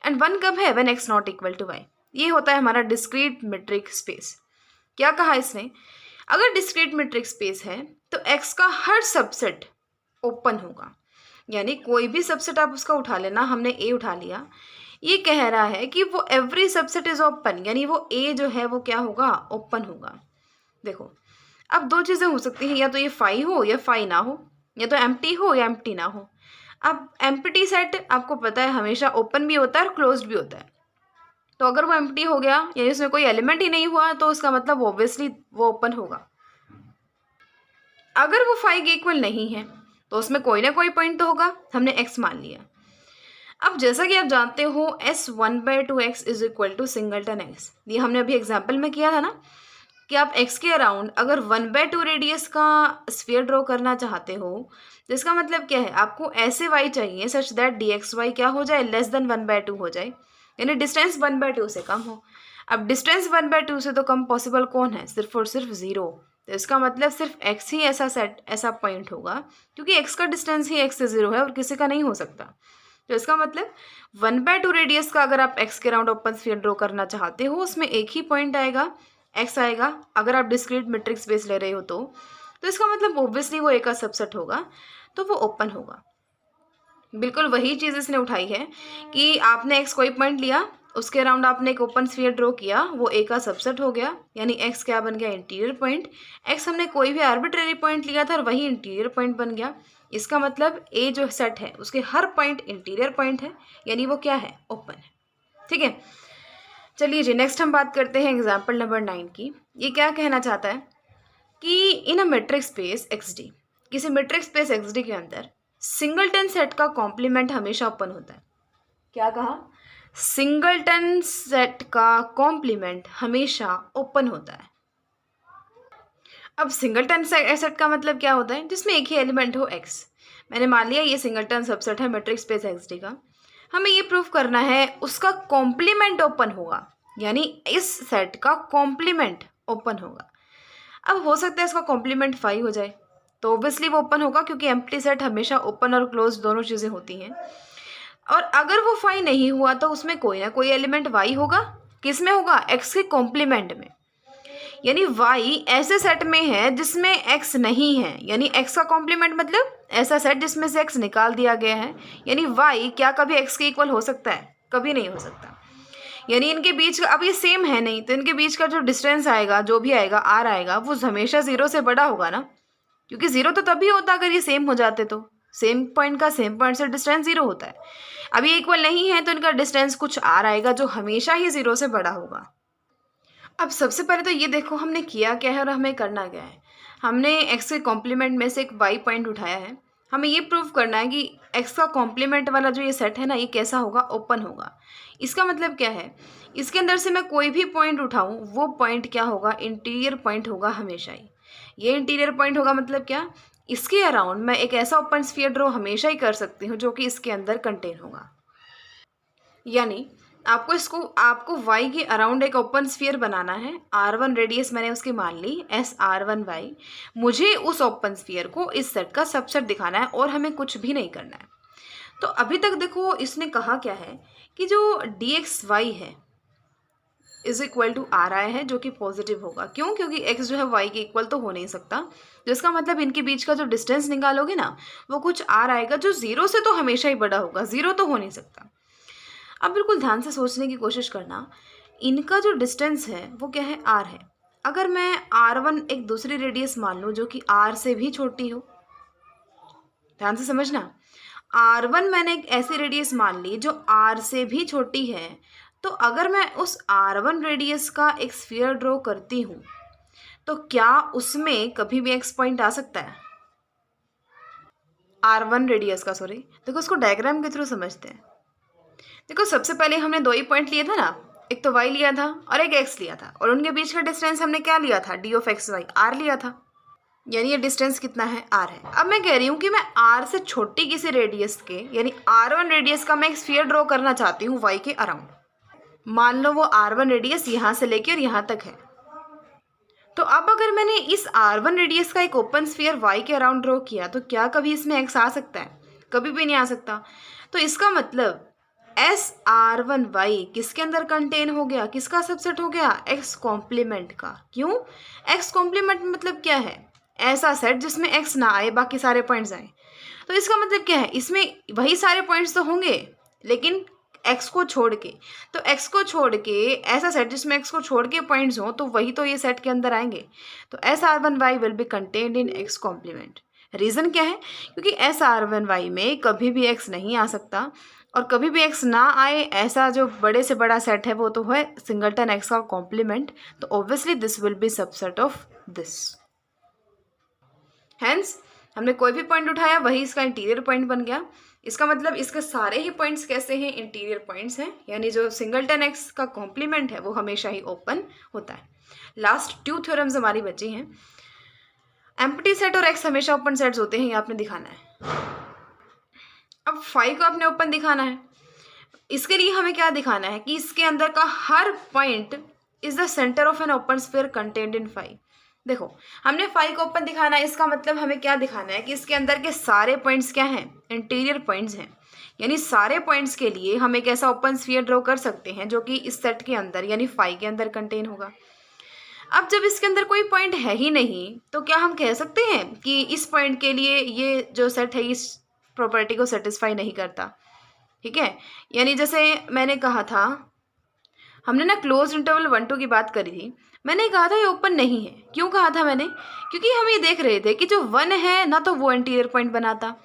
and 1 कब है, when x not equal to y। ये होता है हमारा डिस्क्रीट मेट्रिक स्पेस। क्या कहा इसने, अगर डिस्क्रीट मेट्रिक स्पेस है तो x का हर सबसेट ओपन होगा। यानी कोई भी सबसेट आप उसका उठा लेना, हमने a उठा लिया, ये कह रहा है कि वो एवरी सबसेट इज ओपन, यानी वो a जो है वो क्या होगा, ओपन होगा। देखो अब दो चीज़ें हो सकती हैं, या तो ये फाई हो या फाई ना हो, या तो एम्प्टी हो या एम्प्टी ना हो। अब एम्प्टी सेट आपको पता है हमेशा ओपन भी होता है और क्लोज्ड भी होता है। तो अगर वो एम्प्टी हो गया यानी उसमें कोई एलिमेंट ही नहीं हुआ तो उसका मतलब ऑब्वियसली वो ओपन होगा। अगर वो फाई के इक्वल नहीं है तो उसमें कोई ना कोई पॉइंट तो होगा, हमने x मान लिया। अब जैसा कि आप जानते हो S1/2x is equal to singleton x, ये हमने अभी एग्जाम्पल में किया था ना, कि आप x के अराउंड अगर 1/2 रेडियस का स्फीयर ड्रॉ करना चाहते हो तो इसका मतलब क्या है, आपको ऐसे y चाहिए सच दैट dxy क्या हो जाए, लेस देन 1/2 हो जाए, यानी डिस्टेंस 1/2 से कम हो। अब डिस्टेंस 1/2 से तो कम पॉसिबल कौन है, सिर्फ और सिर्फ 0। तो इसका मतलब सिर्फ x ही ऐसा पॉइंट होगा, क्योंकि x का डिस्टेंस ही x से 0 है और किसी का नहीं हो सकता। तो इसका मतलब 1/2 रेडियस का अगर आप x के अराउंड ओपन स्फीयर ड्रॉ करना चाहते हो उसमें एक ही पॉइंट आएगा, x आएगा। अगर आप डिस्क्रीट मेट्रिक स्पेस ले रहे हो तो इसका मतलब ऑब्वियसली वो a का सबसेट होगा, तो वो ओपन होगा। बिल्कुल वही चीज़ इसने उठाई है कि आपने x कोई पॉइंट लिया, उसके अराउंड आपने एक ओपन स्फीयर ड्रॉ किया, वो a का सबसेट हो गया, यानी x क्या बन गया, इंटीरियर पॉइंट। x हमने कोई भी आर्बिट्रेरी पॉइंट लिया था और वही इंटीरियर पॉइंट बन गया। इसका मतलब a जो सेट है उसके हर पॉइंट इंटीरियर पॉइंट है, यानी वो क्या है, ओपन है। ठीक है, चलिए जी नेक्स्ट हम बात करते हैं एग्जाम्पल नंबर 9 की। ये क्या कहना चाहता है कि इन अ मेट्रिक स्पेस XD, किसी मेट्रिक स्पेस XD के अंदर सिंगलटन सेट का कॉम्प्लीमेंट हमेशा ओपन होता है। क्या कहा, सिंगलटन सेट का कॉम्प्लीमेंट हमेशा ओपन होता है। अब सिंगलटन सेट का मतलब क्या होता है, जिसमें एक ही एलिमेंट हो x। मैंने मान लिया ये सिंगलटन सबसेट है मेट्रिक स्पेस XD का, हमें ये प्रूफ करना है उसका कॉम्प्लीमेंट ओपन होगा, यानी इस सेट का कॉम्प्लीमेंट ओपन होगा। अब हो सकता है इसका कॉम्प्लीमेंट 5 हो जाए, तो ऑब्वियसली वो ओपन होगा क्योंकि एम्प्टी सेट हमेशा ओपन और क्लोज दोनों चीज़ें होती हैं। और अगर वो 5 नहीं हुआ तो उसमें कोई ना कोई एलिमेंट y होगा, किस में होगा, x के कॉम्प्लीमेंट में। यानी y ऐसे सेट में है जिसमें x नहीं है, यानी x का कॉम्प्लीमेंट मतलब ऐसा सेट जिसमें से x निकाल दिया गया है। यानी y क्या कभी x के इक्वल हो सकता है, कभी नहीं हो सकता। यानी इनके बीच का, अब ये सेम है नहीं तो इनके बीच का जो डिस्टेंस आएगा, जो भी आएगा r आएगा, वो हमेशा 0 से बड़ा होगा ना, क्योंकि 0 तो तभी होता अगर ये सेम हो जाते, तो सेम पॉइंट का सेम पॉइंट से डिस्टेंस 0 होता है। अब ये इक्वल नहीं है तो इनका डिस्टेंस कुछ r आएगा जो हमेशा ही 0 से बड़ा होगा। अब सबसे पहले तो ये देखो हमने किया क्या है और हमें करना क्या है। हमने x के कॉम्प्लीमेंट में से एक y पॉइंट उठाया है, हमें ये प्रूव करना है कि x का कॉम्प्लीमेंट वाला जो ये सेट है ना, ये कैसा होगा, ओपन होगा। इसका मतलब क्या है, इसके अंदर से मैं कोई भी पॉइंट उठाऊं वो पॉइंट क्या होगा, इंटीरियर पॉइंट होगा हमेशा ही। ये इंटीरियर पॉइंट होगा मतलब क्या, इसके अराउंड मैं एक ऐसा ओपन स्फीयर ड्रॉ हमेशा ही कर सकती हूँ जो कि इसके अंदर कंटेन होगा। यानी आपको y के अराउंड एक ओपन स्फीयर बनाना है, r1 रेडियस मैंने उसकी मान ली SR1y। मुझे उस ओपन स्फीयर को इस सेट का सबसेट दिखाना है और हमें कुछ भी नहीं करना है। तो अभी तक देखो इसने कहा क्या है कि जो dxy है इज इक्वल टू r आया है, जो कि पॉजिटिव होगा। क्यों, क्योंकि x जो है y के इक्वल तो हो नहीं सकता, जिसका मतलब इनके बीच का जो डिस्टेंस निकालोगे ना वो कुछ r आएगा जो 0 से तो हमेशा ही बड़ा होगा, 0 तो हो नहीं सकता। अब बिल्कुल ध्यान से सोचने की कोशिश करना, इनका जो डिस्टेंस है वो क्या है, आर है। अगर मैं R1 एक दूसरी रेडियस मान लूँ जो कि R से भी छोटी हो, ध्यान से समझना, R1 मैंने एक ऐसी रेडियस मान ली जो R से भी छोटी है, तो अगर मैं उस R1 रेडियस का एक स्फीयर ड्रॉ करती हूँ तो क्या उसमें कभी भी एक्स पॉइंट आ सकता है? R1 रेडियस का, सॉरी, देखो उसको डायग्राम के थ्रू समझते हैं। देखो सबसे पहले हमने दो ही पॉइंट लिए था ना, एक तो y लिया था और एक x लिया था, और उनके बीच का डिस्टेंस हमने क्या लिया था, d of x y, r लिया था। यानी ये डिस्टेंस कितना है, r है। अब मैं कह रही हूँ कि मैं r से छोटी किसी रेडियस के यानी R1 रेडियस का मैं एक स्फीयर ड्रॉ करना चाहती हूँ y के अराउंड। मान लो वो R1 रेडियस यहाँ से लेके और यहाँ तक है। तो अब अगर मैंने इस R1 रेडियस का एक ओपन स्फीयर y के अराउंड ड्रॉ किया तो क्या कभी इसमें x आ सकता है? कभी भी नहीं आ सकता। तो इसका मतलब SR1y किसके अंदर कंटेन हो गया, किसका सबसेट हो गया, x कॉम्प्लीमेंट का। क्यों? x कॉम्प्लीमेंट मतलब क्या है, ऐसा सेट जिसमें x ना आए बाकी सारे पॉइंट्स आए। तो इसका मतलब क्या है, इसमें वही सारे पॉइंट्स तो होंगे लेकिन x को छोड़ के। तो x को छोड़ के ऐसा सेट जिसमें x को छोड़ के पॉइंट्स हो तो वही तो ये सेट के अंदर आएंगे। तो SR1y will be contained in x complement. Reason क्या है? क्योंकि SR1y में कभी भी x नहीं आ सकता, और कभी भी x ना आए ऐसा जो बड़े से बड़ा सेट है वो तो है सिंगलटन x का कॉम्प्लीमेंट। तो obviously this will be subset of this. Hence हमने कोई भी पॉइंट उठाया वही इसका इंटीरियर पॉइंट बन गया। इसका मतलब इसके सारे ही पॉइंट्स कैसे हैं, इंटीरियर पॉइंट्स हैं, यानी जो सिंगलटन एक्स का कॉम्प्लीमेंट है वो हमेशा ही ओपन होता है। लास्ट 2 थ्योरम्स हमारी बची हैं। एम्प्टी सेट और एक्स हमेशा ओपन सेट्स होते हैं, ये आपने दिखाना है। अब फाई को आपने ओपन दिखाना है। इसके लिए हमें क्या दिखाना है कि इसके अंदर का हर point is the centre of an open sphere contained in phi. देखो हमने फाई को ओपन दिखाना है, इसका मतलब हमें क्या दिखाना है कि इसके अंदर के सारे पॉइंट्स क्या हैं, इंटीरियर पॉइंट्स हैं। यानी सारे पॉइंट्स के लिए हम एक ऐसा ओपन स्फीयर ड्रॉ कर सकते हैं जो कि इस सेट के अंदर यानी फाई के अंदर कंटेन होगा। अब जब इसके अंदर कोई पॉइंट है ही नहीं तो क्या हम कह सकते हैं कि इस पॉइंट के लिए ये जो सेट है इस प्रॉपर्टी को सेटिस्फाई नहीं करता? ठीक है, यानी जैसे मैंने कहा था, हमने ना क्लोज इंटरवल 1-2 की बात करी थी, मैंने कहा था ये ओपन नहीं है। क्यों कहा था मैंने? क्योंकि हम ये देख रहे थे कि जो 1 है ना तो वो इंटीरियर पॉइंट बनाता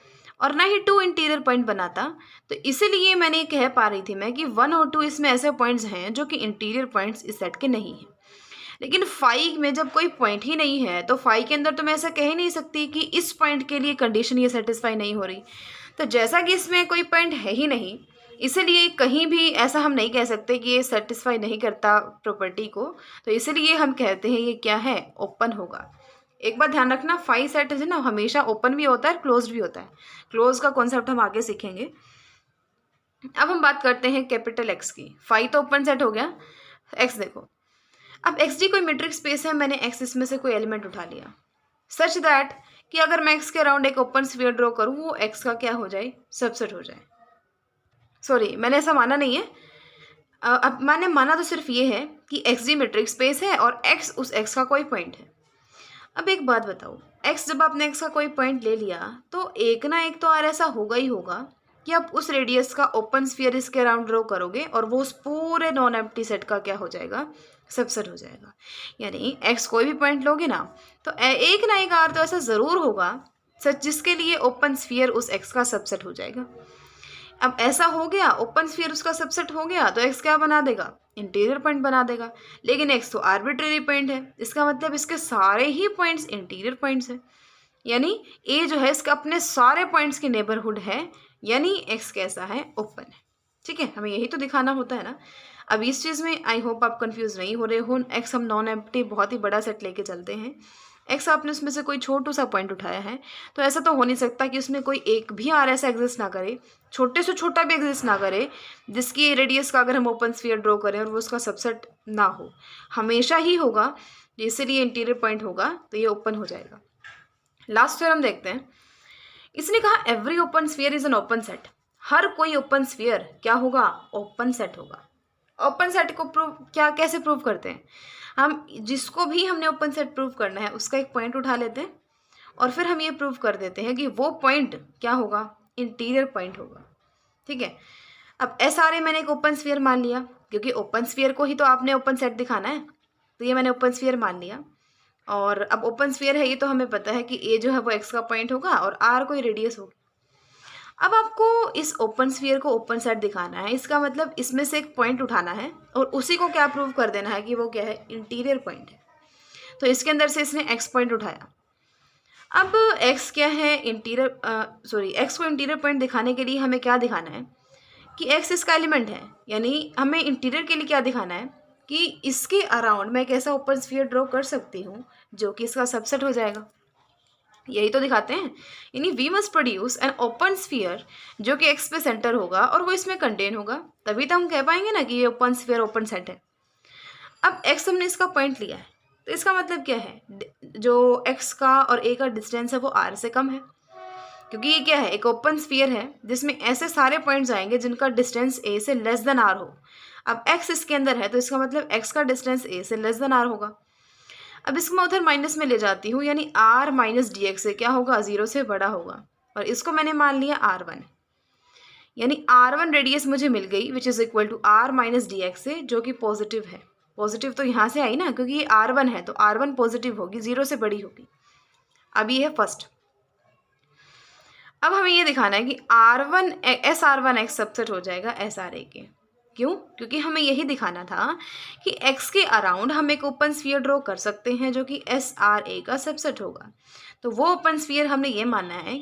और ना ही 2 इंटीरियर पॉइंट बनाता। तो इसीलिए मैंने कह पा रही थी मैं कि 1 और 2 इसमें ऐसे पॉइंट्स हैं जो कि इंटीरियर पॉइंट्स इस सेट के नहीं हैं। लेकिन फाई में जब कोई पॉइंट ही नहीं है तो फाई के अंदर तो मैं ऐसा कह ही नहीं सकती कि इस पॉइंट के लिए कंडीशन ये सेटिस्फाई नहीं हो रही। तो जैसा कि इसमें कोई पॉइंट है ही नहीं, इसीलिए कहीं भी ऐसा हम नहीं कह सकते कि ये सेटिस्फाई नहीं करता प्रॉपर्टी को। तो इसीलिए हम कहते हैं ये क्या है, ओपन होगा। एक बात ध्यान रखना, फाई सेट है ना हमेशा ओपन भी होता है क्लोज भी होता है। क्लोज का कॉन्सेप्ट हम आगे सीखेंगे। अब हम बात करते हैं कैपिटल एक्स की। फाई तो ओपन सेट हो गया। एक्स देखो, अब एक्स डी कोई मेट्रिक स्पेस है, मैंने एक्स इसमें से कोई एलिमेंट उठा लिया सच दैट कि अगर मैं एक्स के अराउंड एक ओपन स्फीयर ड्रॉ करूँ वो एक्स का क्या हो जाए, सबसेट हो जाए। सॉरी मैंने ऐसा माना नहीं है। अब मैंने माना तो सिर्फ ये है कि एक्स डी मेट्रिक स्पेस है और एक्स उस एक्स का कोई पॉइंट है। अब एक बात बताओ, एक्स जब आपने एक्स का कोई पॉइंट ले लिया तो एक ना एक तो आर ऐसा होगा ही होगा कि आप उस रेडियस का ओपन स्फीयर इसके अराउंड ड्रॉ करोगे और वो उस पूरे नॉन एम्प्टी सेट का क्या हो जाएगा, सबसेट हो जाएगा। यानी एक्स कोई भी पॉइंट लोगे ना तो एक ना एक आर तो ऐसा ज़रूर होगा सच जिसके लिए ओपन स्फीयर उस एक्स का सबसेट हो जाएगा। अब ऐसा हो गया, ओपन स्फीयर उसका सबसेट हो गया तो एक्स क्या बना देगा, इंटीरियर पॉइंट बना देगा। लेकिन एक्स तो आर्बिट्रेरी पॉइंट है, इसका मतलब इसके सारे ही पॉइंट्स इंटीरियर पॉइंट्स हैं। यानी ए जो है इसका अपने सारे पॉइंट्स की नेबरहुड है, यानी एक्स कैसा है, ओपन है। ठीक है, हमें यही तो दिखाना होता है ना। अब इस चीज़ में आई होप आप कंफ्यूज नहीं हो रहे हो। एक्स हम नॉन एम्प्टी बहुत ही बड़ा सेट लेके चलते हैं। एक्स आपने उसमें से कोई छोटू सा पॉइंट उठाया है तो ऐसा तो हो नहीं सकता कि उसमें कोई एक भी आर ऐसा एग्जिस्ट ना करे, छोटे से छोटा भी एग्जिस्ट ना करे जिसकी रेडियस का अगर हम ओपन स्फीयर ड्रॉ करें और वो उसका सबसेट ना हो। हमेशा ही होगा, इसीलिए इंटीरियर पॉइंट होगा तो ये ओपन हो जाएगा। लास्ट थ्योरम देखते हैं। इसने कहा every open sphere is an open set. हर कोई ओपन स्फीयर क्या होगा, ओपन सेट होगा। ओपन सेट को प्रूव क्या कैसे प्रूव करते हैं, हम जिसको भी हमने ओपन सेट प्रूव करना है उसका एक पॉइंट उठा लेते हैं और फिर हम ये प्रूव कर देते हैं कि वो पॉइंट क्या होगा, इंटीरियर पॉइंट होगा। ठीक है, अब एस आर ए मैंने एक ओपन स्फीयर मान लिया, क्योंकि ओपन स्फीयर को ही तो आपने ओपन सेट दिखाना है, तो ये मैंने ओपन स्फीयर मान लिया। और अब ओपन स्फीयर है ये, तो हमें पता है कि ए जो है वो एक्स का पॉइंट होगा और आर कोई रेडियस होगी। अब आपको इस ओपन स्फीयर को ओपन सेट दिखाना है, इसका मतलब इसमें से एक पॉइंट उठाना है और उसी को क्या प्रूव कर देना है कि वो क्या है, इंटीरियर पॉइंट है। तो इसके अंदर से इसने एक्स पॉइंट उठाया। अब एक्स क्या है, एक्स को इंटीरियर पॉइंट दिखाने के लिए हमें क्या दिखाना है कि एक्स इसका एलिमेंट है, यानी हमें इंटीरियर के लिए क्या दिखाना है कि इसके अराउंड मैं एक ऐसा ओपन स्फीयर ड्रॉ कर सकती हूँ जो कि इसका सबसेट हो जाएगा। यही तो दिखाते हैं, यानी we must produce an open sphere जो कि एक्स पे सेंटर होगा और वो इसमें कंटेन होगा, तभी तो हम कह पाएंगे ना कि ये ओपन स्फीयर ओपन सेट है। अब एक्स हमने इसका पॉइंट लिया है, तो इसका मतलब क्या है, जो एक्स का और ए का डिस्टेंस है वो आर से कम है, क्योंकि ये क्या है, एक ओपन स्फीयर है जिसमें ऐसे सारे पॉइंट्स आएंगे जिनका डिस्टेंस ए से लेस देन आर हो। अब एक्स इसके अंदर है तो इसका मतलब एक्स का डिस्टेंस ए से लेस देन आर होगा। अब इसको मैं उधर माइनस में ले जाती हूँ, यानी आर माइनस डी एक्स से क्या होगा, जीरो से बड़ा होगा, और इसको मैंने मान लिया आर वन, यानी आर वन रेडियस मुझे मिल गई which is equal to r minus d x से, जो कि पॉजिटिव है। पॉजिटिव तो यहाँ से आई ना, क्योंकि ये आर वन है तो आर वन पॉजिटिव होगी, जीरो से बड़ी होगी। अब ये है फर्स्ट। अब हमें ये दिखाना है कि r one s r one x subset हो जाएगा एस आर ए के। क्यों? क्योंकि हमें यही दिखाना था कि x के अराउंड हम एक ओपन स्फीयर ड्रॉ कर सकते हैं जो कि एस आर ए का सबसेट होगा। तो वो ओपन स्फीयर हमने ये मानना है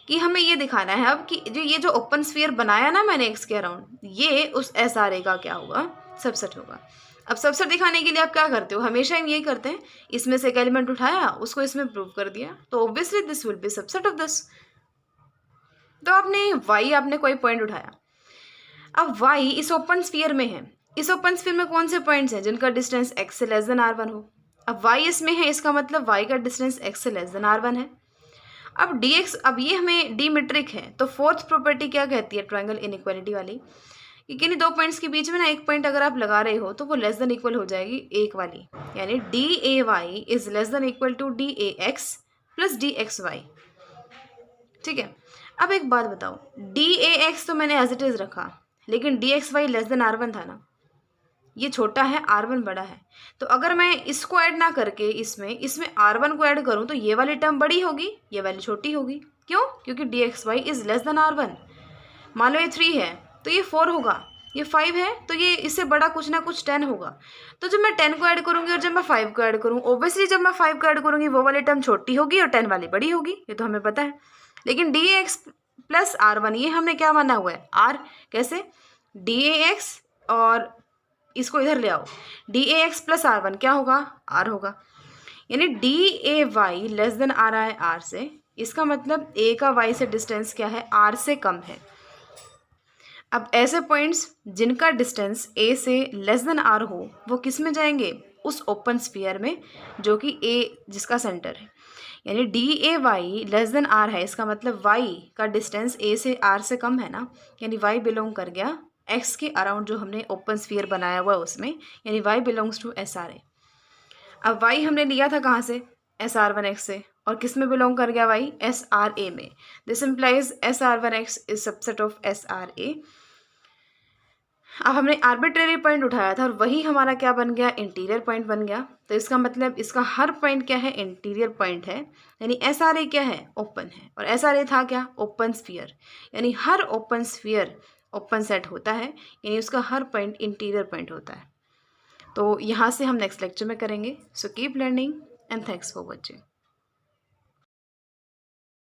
कि हमें ये दिखाना है अब कि ये जो ओपन स्फीयर बनाया ना मैंने x के अराउंड, ये उस एस आर ए का क्या होगा, सबसेट होगा। अब सबसेट दिखाने के लिए आप क्या करते हो, हमेशा हम यही करते हैं, इसमें से एक एलिमेंट उठाया, उसको इसमें प्रूव कर दिया, तो obviously this will be subset of this. तो आपने कोई पॉइंट उठाया, अब y इस ओपन स्फीयर में है, इस ओपन स्फीयर में कौन से पॉइंट्स हैं जिनका डिस्टेंस x से लेस देन r1 हो। अब y इसमें है, इसका मतलब y का डिस्टेंस x से लेस देन r1 है। अब dx, अब ये हमें डिमेट्रिक है, तो फोर्थ प्रॉपर्टी क्या कहती है, ट्रायंगल इनइक्वालिटी वाली, कि किन्हीं दो पॉइंट्स के बीच में ना एक पॉइंट अगर आप लगा रहे हो तो वो लेस देन इक्वल हो जाएगी एक वाली, यानी DAY is less than equal to DAX plus DXY। ठीक है। अब एक बात बताओ, DAX तो मैंने एज इट इज रखा, लेकिन DXY लेस देन R1 था ना, ये छोटा है R1 बड़ा है, तो अगर मैं इसको ऐड ना करके इसमें R1 को ऐड करूं तो ये वाली टर्म बड़ी होगी, ये वाली छोटी होगी। क्यों? क्योंकि DXY is less then R1। मान लो ये 3 है तो ये 4 होगा, ये 5 है तो ये इससे बड़ा कुछ ना कुछ 10 होगा। तो जब मैं 10 को ऐड करूंगी और जब मैं 5 को ऐड करूँ, ऑब्वियसली जब मैं 5 को ऐड करूंगी वो वाली टर्म छोटी होगी और 10 वाली बड़ी होगी, ये तो हमें पता है। लेकिन DAX प्लस R1 ये हमने क्या माना हुआ है, R। कैसे? DAX और इसको इधर ले आओ, DAX प्लस R1 क्या होगा, R होगा, यानी DAY लेस देन आ रहा है R से, इसका मतलब A का Y से डिस्टेंस क्या है, R से कम है। अब ऐसे पॉइंट्स जिनका डिस्टेंस A से लेस देन R हो वो किस में जाएंगे, उस ओपन स्फीयर में जो कि A जिसका सेंटर है, यानी DAY लेस देन R है, इसका मतलब Y का डिस्टेंस A से R से कम है ना, यानी Y बिलोंग कर गया X के अराउंड जो हमने ओपन स्फीयर बनाया हुआ है उसमें, यानी Y बिलोंग्स टू SRA। अब Y हमने लिया था कहाँ से, SR1X से, और किस में बिलोंग कर गया Y, SRA में। This implies SR1X is subset of SRA। अब हमने आर्बिट्रेरी पॉइंट उठाया था और वही हमारा क्या बन गया, इंटीरियर पॉइंट बन गया। तो इसका मतलब इसका हर पॉइंट क्या है, इंटीरियर पॉइंट है, यानी SRA क्या है, ओपन है, और SRA था क्या, ओपन स्फीयर, यानी हर ओपन स्फीयर ओपन सेट होता है, यानी उसका हर पॉइंट इंटीरियर पॉइंट होता है। तो यहाँ से हम नेक्स्ट लेक्चर में करेंगे। So keep learning and thanks for watching.